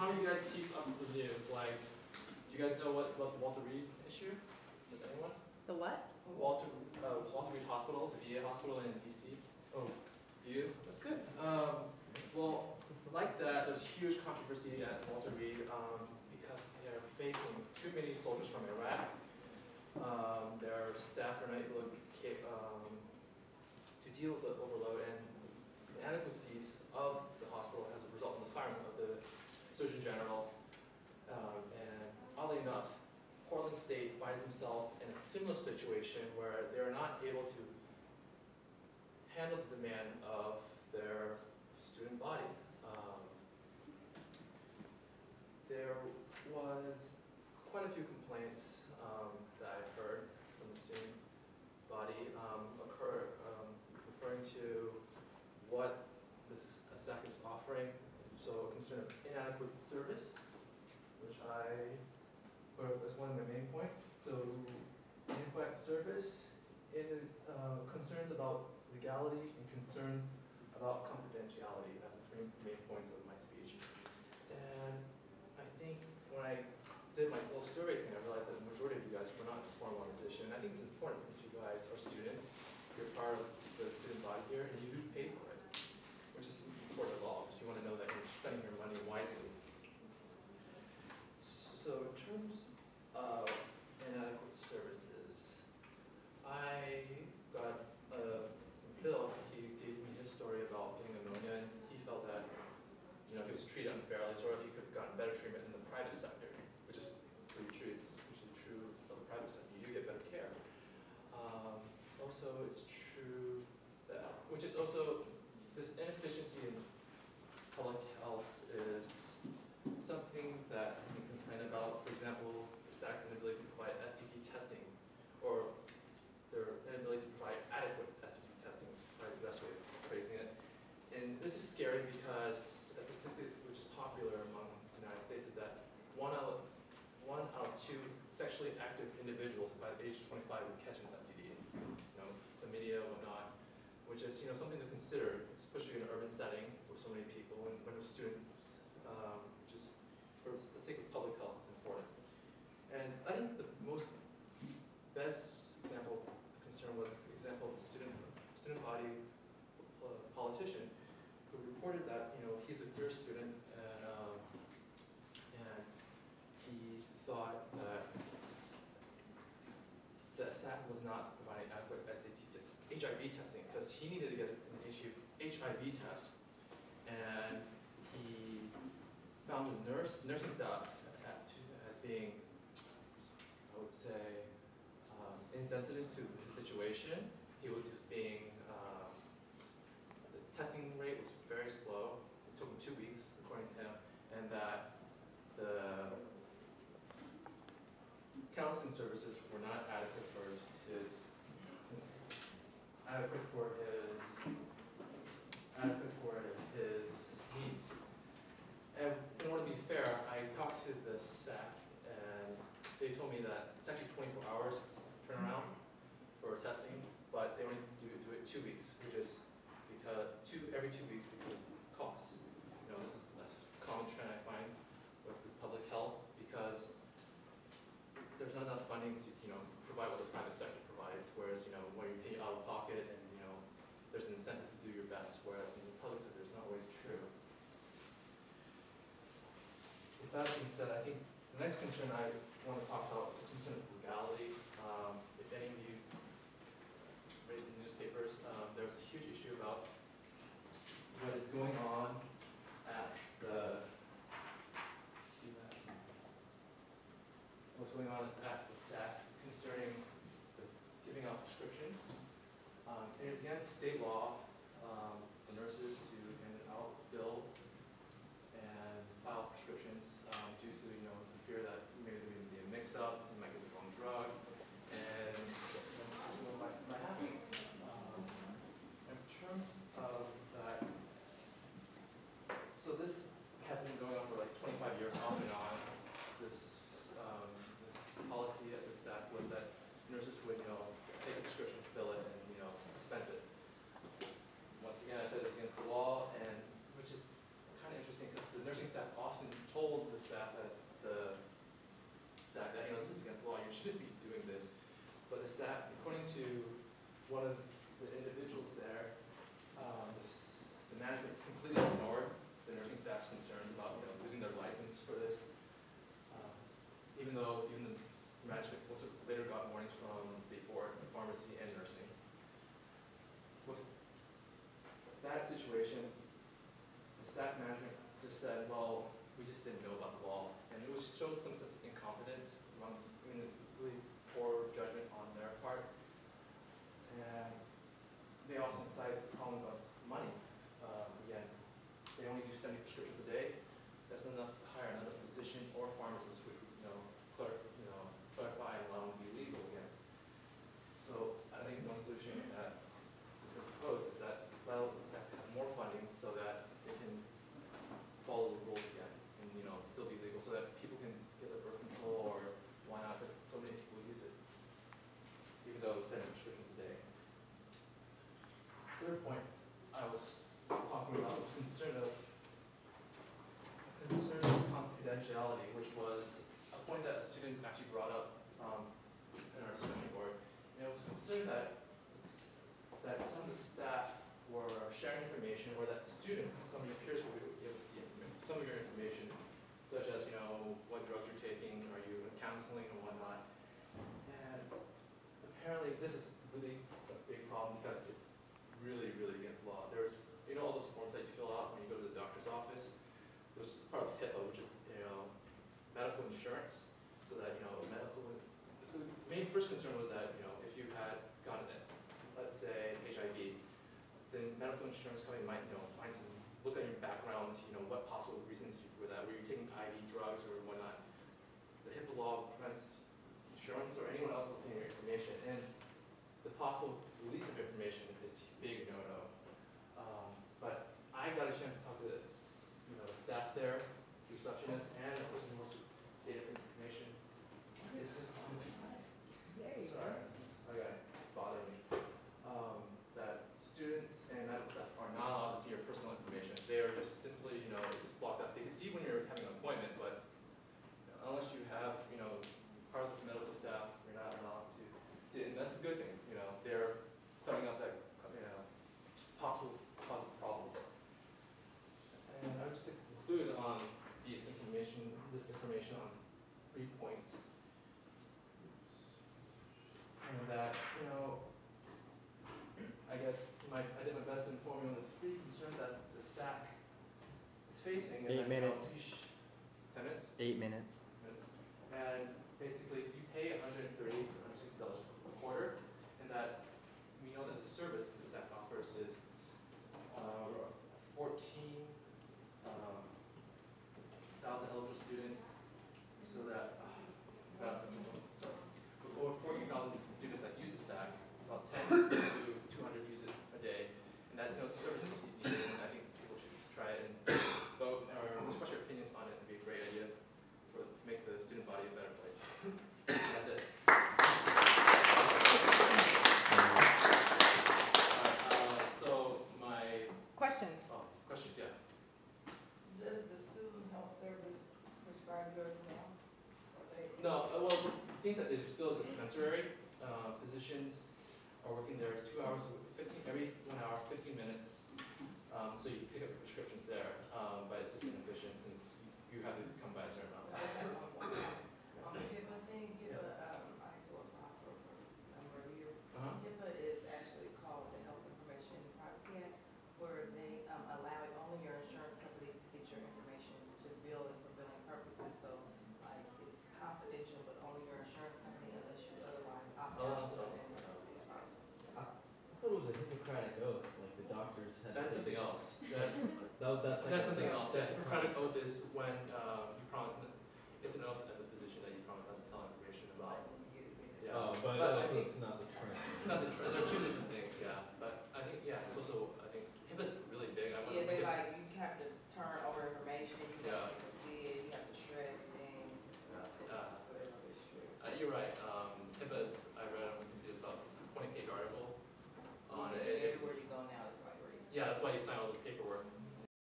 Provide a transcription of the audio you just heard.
how do you guys keep up with the news? Like, do you guys know what about the Walter Reed issue? Does anyone? The what? Walter Reed Hospital, the VA hospital in DC. Oh, do you? That's good. Well, like that, there's huge controversy at Walter Reed because they're facing too many soldiers from Iraq. Their staff are not able to deal with the overload, and the inadequacies of the hospital as a result of the firing of the Surgeon General. And oddly enough, Portland State finds themselves in a similar situation where they're not able to handle the demand of their student body. There was quite a few complaints that I heard from the student body referring to what this SAC is offering. So concern of inadequate service, which I put up as one of my main points. So inadequate service, concerns about legality, and concerns about confidentiality as the three main points of my speech. And I think when I did my little survey thing, I realized that the majority of you guys were not informed on this issue. And I think it's important since you guys are students, you're part of the student body here, and you do pay for it, which is important of all, because you want to know that you're spending your money wisely. So in terms of inadequate services, I got Phil, he gave me his story about getting pneumonia, and he felt that he was treated unfairly, or if he could have gotten better treatment in the private sector, which is pretty true. It's usually true of the private sector. You do get better care. Also, it's true that, which is also, this inefficiency in public health is something that has been complained about. For example, the SAC's inability to provide STD testing, or their inability to provide adequate STD testing is probably the best way of phrasing it. And this is scary because a statistic which is popular among the United States is that one out of two sexually active individuals by the age of 25 would catch an STD, chlamydia, whatnot, which is something to consider, especially in an urban setting with so many people and when we're students. Just for the sake of public health, it's important. And I think the best example of concern was the example of a student body politician who reported that he's a queer student and he thought that the SAC was not providing adequate HIV testing because he needed to get an HIV test, and he found the nursing staff as being, I would say, insensitive to his situation. He was just being, the testing rate was very slow. It took him 2 weeks, according to him, and that the counseling services were not adequate for his needs. And in order to be fair, I talked to the SAC, and they told me that it's actually 24 hours turnaround for testing, but they only do it 2 weeks, which is because every 2 weeks because of costs. This is a common trend I find with this public health because there's not enough funding to provide what the private sector provides. Whereas when you pay out of pocket and there's an incentive to do your best, whereas in the public sector it's not always true. With that being said, I think the next concern I want to talk about is the concern of legality. If any of you read the newspapers, there's a huge issue about what is going on at the what's going on at the SAC concerning giving out prescriptions. It is against state law for nurses to hand out, bill, and file prescriptions due to the fear that maybe there may be a mix-up, you might get the wrong drug, and what might happen. In terms of that, so this has been going on for like 25 years off and on. This policy at the SAC was that nurses would take a prescription, fill it, and dispense it. Once again, I said it's against the law, and which is kind of interesting because the nursing staff often told the staff at the SAC that, this is against the law, you shouldn't be doing this. But the staff, according to one of the individuals there, the management completely ignored the nursing staff's concerns about losing their license for this. Even though even the management also later got warnings from the state board, pharmacy, and nursing. With that situation, the staff management just said, well, we just didn't know about the law. And it shows some sense of incompetence, really poor judgment on their part. And they also cite the problem of money. Again, they only do 70 prescriptions a day. That's not enough to hire another physician or pharmacist, which would clarify and allow them to be legal again. So I think one solution that has been proposed is that allow the SAC to have more funding so that they can follow the rules again and still be legal, so that people can get their birth control, or why not? Because so many people use it, even though it's 70 prescriptions a day. Third point I was talking about was concern of confidentiality, which was a point that a student actually brought up in our discussion board. And it was concerned that some of the staff were sharing information, or that students, some of your peers will be able to see some of your information, such as what drugs you're taking, are you in counseling and whatnot. And apparently this is really a big problem because it's really, really against the law. There's all those forms that you fill out when you go to the doctor's office. There's part of HIPAA, which is medical insurance, so that medical. The main first concern was that if you had gotten it, let's say HIV, then medical insurance company might find some, look at your backgrounds, what possible reasons were that, were you taking IV drugs or whatnot. The HIPAA law prevents insurance or anyone else looking at your information, and the possible release of information is a big no-no. But I got a chance to talk to the staff there, receptionist, and the person who wants to data information. It's just on the side. Sorry. Okay, it's bothering me. That students and medical staff are not allowed to see your personal information. They are just simply, it's just blocked out. They can see when you're having an appointment, but unless you have, part of the medical staff, you're not allowed to see it. And that's a good thing. They're cutting out that, possible problems. And I would just like to conclude on this information on 3 points. And that, I guess I did my best to inform you on the 3 concerns that the SAC is facing. 8 minutes. 10 minutes? 8 minutes. And basically, you pay $130 to $160 a quarter, and that we know that the service the SAC offers is 14,000 eligible students, so that over 14,000 students that use the SAC, about 10 to 200 use it a day, and that the service is needed, and I think people should try it and vote or express your opinions on it. It'd be a great idea to make the student body a better place. That's it. So my questions. Questions, yeah. Does the student health service prescribe drugs now? No, well, the things that they're still a dispensary. Physicians are working there 2 hours, every 1 hour, 15 minutes. So you pick up your prescriptions there, but it's just inefficient since you have to come by a certain amount of time. On the HIPAA thing, I used to work for a hospital for a number of years. Uh-huh. HIPAA is actually called the Health Information and Privacy Act, where they allow only your insurance companies to get your information to bill and for billing purposes. So, like, it's confidential, but only your insurance company, unless you otherwise opt out. I thought it was a Hippocratic oath, like the doctors had. That's something else. That's That's something else. That's The Hippocratic oath is when you promise, it's an oath as a physician that you promise not to tell information about. Yeah. But I also think it's not the trend. it's not the trend. They're 2 different things, yeah. But I think, yeah, it's also